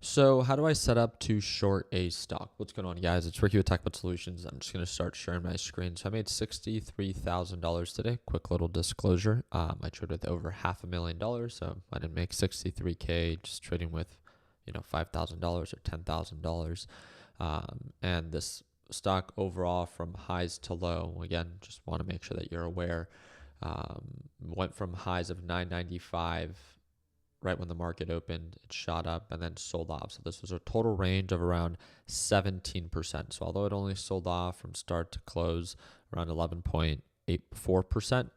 So how do I set up to short a stock? What's going on, guys? It's Ricky with TechBud Solutions. I'm just going to start sharing my screen. So I made $63,000 today. Quick little disclosure. I traded with over $500,000. So I didn't make 63K just trading with, $5,000 or $10,000. And this stock overall from highs to low, again, just want to make sure that you're aware, went from highs of 995 right when the market opened. It shot up and then sold off. So this was a total range of around 17%. So although it only sold off from start to close around 11.84%,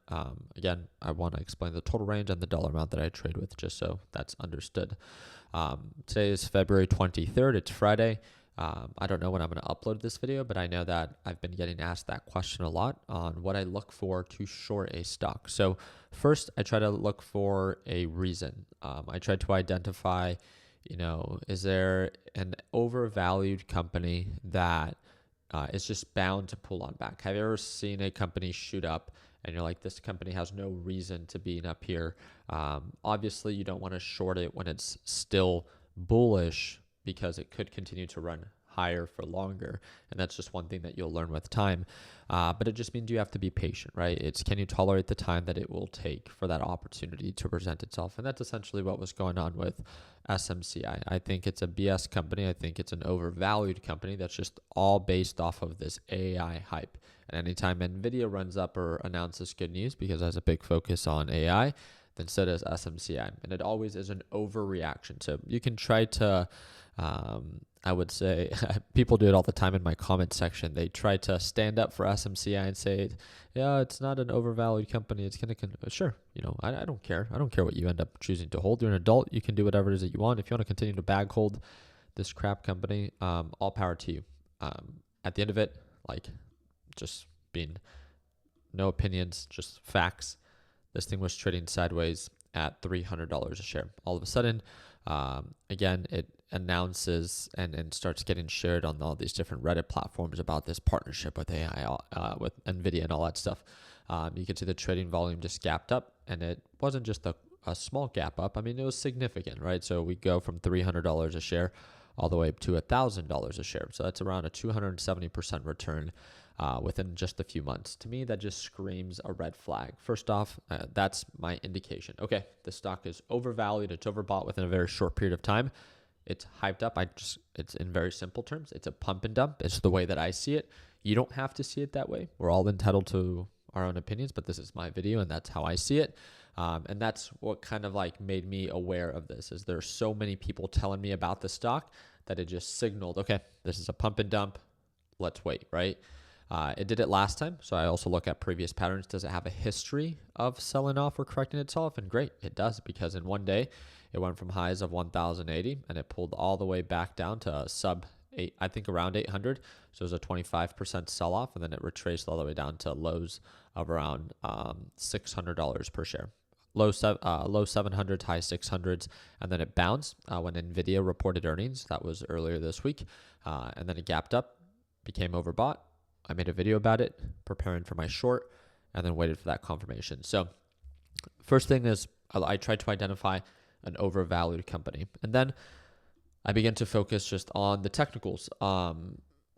again, I want to explain the total range and the dollar amount that I trade with just so that's understood. Today is February 23rd. It's Friday. I don't know when I'm going to upload this video, but I know that I've been getting asked that question a lot on what I look for to short a stock. So first, I try to look for a reason. I try to identify, is there an overvalued company that is just bound to pull on back? Have you ever seen a company shoot up and you're like, this company has no reason to be up here? Obviously, you don't want to short it when it's still bullish, because it could continue to run higher for longer. And that's just one thing that you'll learn with time. But it just means you have to be patient, right? Can you tolerate the time that it will take for that opportunity to present itself? And that's essentially what was going on with SMCI. I think it's a BS company. I think it's an overvalued company that's just all based off of this AI hype. And anytime NVIDIA runs up or announces good news, because it has a big focus on AI, then so does SMCI. And it always is an overreaction. So you can try to, I would say, people do it all the time in my comment section. They try to stand up for SMCI and say, yeah, it's not an overvalued company. It's going to, sure, I don't care. I don't care what you end up choosing to hold. You're an adult. You can do whatever it is that you want. If you want to continue to bag hold this crap company, all power to you. At the end of it, just being no opinions, just facts. This thing was trading sideways at $300 a share. All of a sudden, again, it announces and starts getting shared on all these different Reddit platforms about this partnership with AI, with NVIDIA and all that stuff. You can see the trading volume just gapped up, and it wasn't just a small gap up. I mean, it was significant, right? So we go from $300 a share all the way up to $1,000 a share. So that's around a 270% return within just a few months. To me, that just screams a red flag. First off, that's my indication. Okay, the stock is overvalued. It's overbought within a very short period of time. It's hyped up. It's in very simple terms. It's a pump and dump. It's the way that I see it. You don't have to see it that way. We're all entitled to our own opinions, but this is my video and that's how I see it. And that's what kind of made me aware of this, is there's so many people telling me about the stock that it just signaled, okay, this is a pump and dump. Let's wait, right? It did it last time, so I also look at previous patterns. Does it have a history of selling off or correcting itself? And great, it does, because in one day, it went from highs of 1,080 and it pulled all the way back down to sub 8, I think around 800. So it was a 25% sell off, and then it retraced all the way down to lows of around $600 per share. Low 700s, high 600s, and then it bounced when NVIDIA reported earnings. That was earlier this week. And then it gapped up, became overbought. I made a video about it, preparing for my short, and then waited for that confirmation. So first thing is I tried to identify an overvalued company. And then I began to focus just on the technicals. I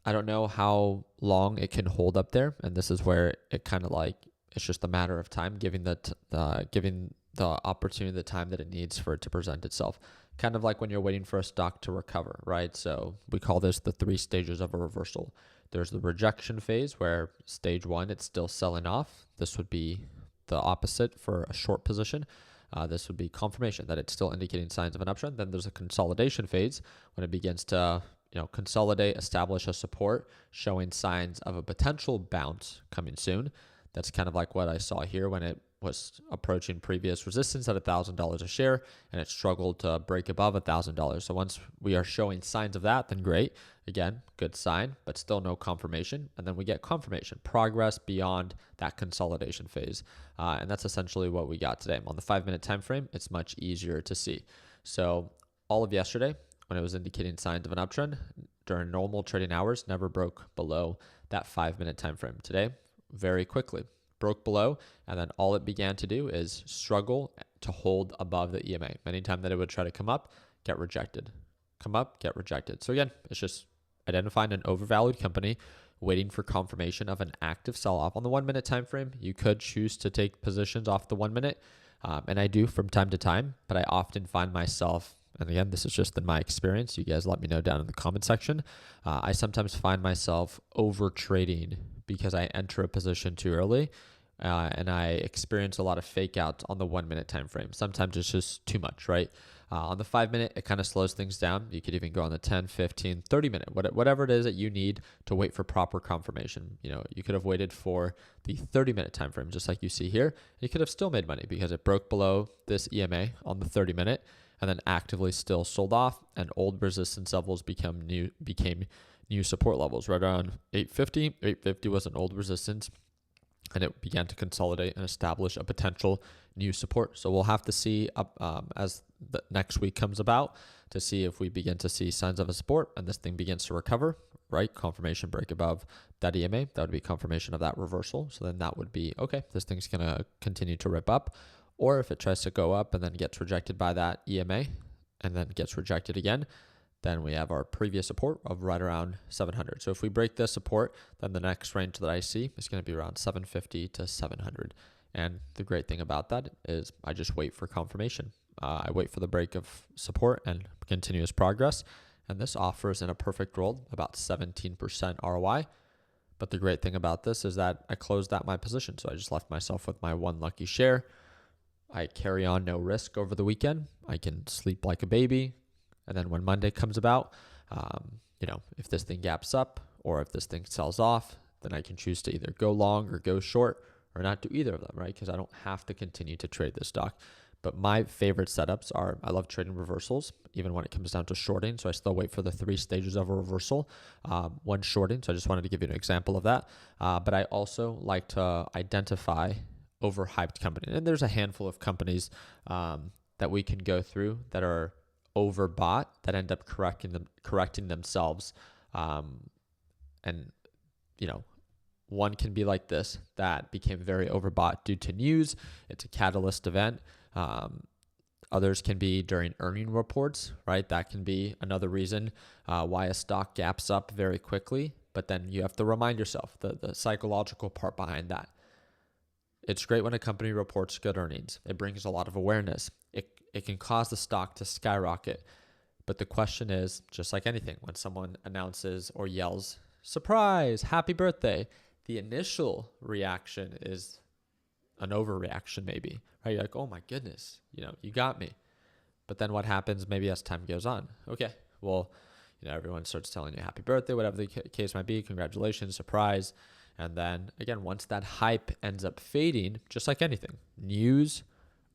don't know how long it can hold up there. And this is where it kind of it's just a matter of time, giving the opportunity, the time that it needs for it to present itself. Kind of like when you're waiting for a stock to recover, right? So we call this the 3 stages of a reversal. There's the rejection phase, where stage 1, it's still selling off. This would be the opposite for a short position. This would be confirmation that it's still indicating signs of an uptrend. Then there's a consolidation phase, when it begins to consolidate, establish a support, showing signs of a potential bounce coming soon. That's kind of like what I saw here when it was approaching previous resistance at $1,000 a share, and it struggled to break above $1,000. So once we are showing signs of that, then great. Again, good sign, but still no confirmation. And then we get confirmation, progress beyond that consolidation phase. And that's essentially what we got today. On the 5-minute time frame, it's much easier to see. So all of yesterday, when it was indicating signs of an uptrend, during normal trading hours, never broke below that 5-minute time frame. Today, very quickly broke below, and then all it began to do is struggle to hold above the EMA. Anytime that it would try to come up, get rejected. come up, get rejected. So again, it's just identifying an overvalued company, waiting for confirmation of an active sell-off on the 1 minute time frame. You could choose to take positions off the 1 minute, and I do from time to time, but I often find myself, and again, this is just in my experience, you guys let me know down in the comment section, I sometimes find myself over trading because I enter a position too early, and I experience a lot of fake outs on the 1 minute time frame. Sometimes it's just too much, right? On the 5 minute, it kind of slows things down. You could even go on the 10, 15, 30 minute, whatever it is that you need to wait for proper confirmation. You could have waited for the 30 minute time frame, just like you see here. You could have still made money because it broke below this EMA on the 30 minute and then actively still sold off, and old resistance levels became new support levels right around 850. 850 was an old resistance, and it began to consolidate and establish a potential new support. So we'll have to see as the next week comes about to see if we begin to see signs of a support and this thing begins to recover, right? Confirmation break above that EMA, that would be confirmation of that reversal. So then that would be, okay, this thing's going to continue to rip up. Or if it tries to go up and then gets rejected by that EMA and then gets rejected again, then we have our previous support of right around 700. So if we break this support, then the next range that I see is going to be around 750 to 700. And the great thing about that is I just wait for confirmation. I wait for the break of support and continuous progress. And this offers in a perfect world about 17% ROI. But the great thing about this is that I closed out my position. So I just left myself with my one lucky share. I carry on no risk over the weekend. I can sleep like a baby. And then when Monday comes about, if this thing gaps up or if this thing sells off, then I can choose to either go long or go short or not do either of them, right? Because I don't have to continue to trade this stock. But my favorite setups are, I love trading reversals, even when it comes down to shorting. So I still wait for the 3 stages of a reversal when shorting. So I just wanted to give you an example of that. But I also like to identify overhyped companies. And there's a handful of companies that we can go through that are overbought that end up correcting themselves. One can be like this that became very overbought due to news. It's a catalyst event. Others can be during earning reports, right? That can be another reason why a stock gaps up very quickly. But then you have to remind yourself the psychological part behind that. It's great when a company reports good earnings. It brings a lot of awareness. It can cause the stock to skyrocket. But the question is, just like anything, when someone announces or yells, surprise, happy birthday, the initial reaction is an overreaction maybe, right? You're like, oh my goodness, you got me. But then what happens maybe as time goes on? Okay, well, everyone starts telling you happy birthday, whatever the case might be, congratulations, surprise. And then again, once that hype ends up fading, just like anything, news,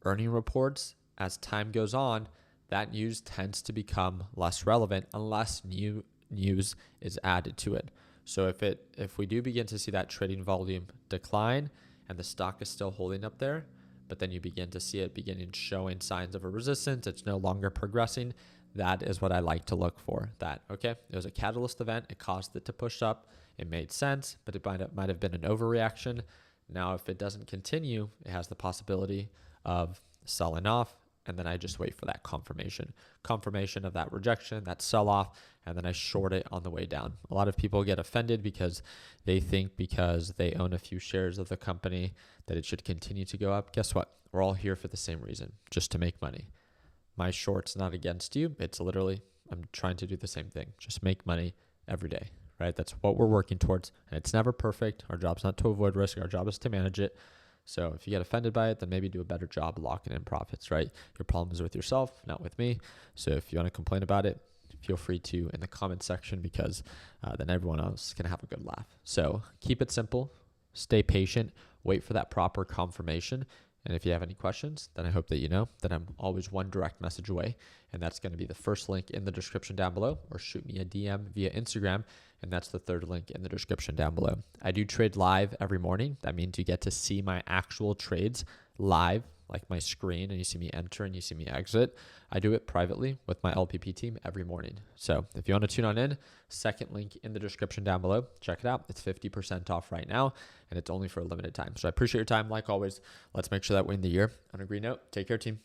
earning reports, as time goes on, that news tends to become less relevant unless new news is added to it. So if we do begin to see that trading volume decline and the stock is still holding up there, but then you begin to see it beginning showing signs of a resistance, it's no longer progressing, that is what I like to look for. That, okay, it was a catalyst event, it caused it to push up, it made sense, but it might have been an overreaction. Now, if it doesn't continue, it has the possibility of selling off, and then I just wait for that confirmation of that rejection, that sell-off, and then I short it on the way down. A lot of people get offended because they think because they own a few shares of the company that it should continue to go up. Guess what? We're all here for the same reason, just to make money. My short's not against you. It's literally, I'm trying to do the same thing. Just make money every day, right? That's what we're working towards. And it's never perfect. Our job's not to avoid risk. Our job is to manage it. So if you get offended by it, then maybe do a better job locking in profits, right? Your problem is with yourself, not with me. So if you want to complain about it, feel free to in the comment section because then everyone else can have a good laugh. So keep it simple, stay patient, wait for that proper confirmation. And if you have any questions, then I hope that you know that I'm always one direct message away. And that's going to be the first link in the description down below, or shoot me a DM via Instagram. And that's the third link in the description down below. I do trade live every morning. That means you get to see my actual trades live, like my screen, and you see me enter and you see me exit. I do it privately with my LPP team every morning. So if you want to tune on in, second link in the description down below. Check it out. It's 50% off right now, and it's only for a limited time. So I appreciate your time. Like always, let's make sure that we end the year on a green note. Take care, team.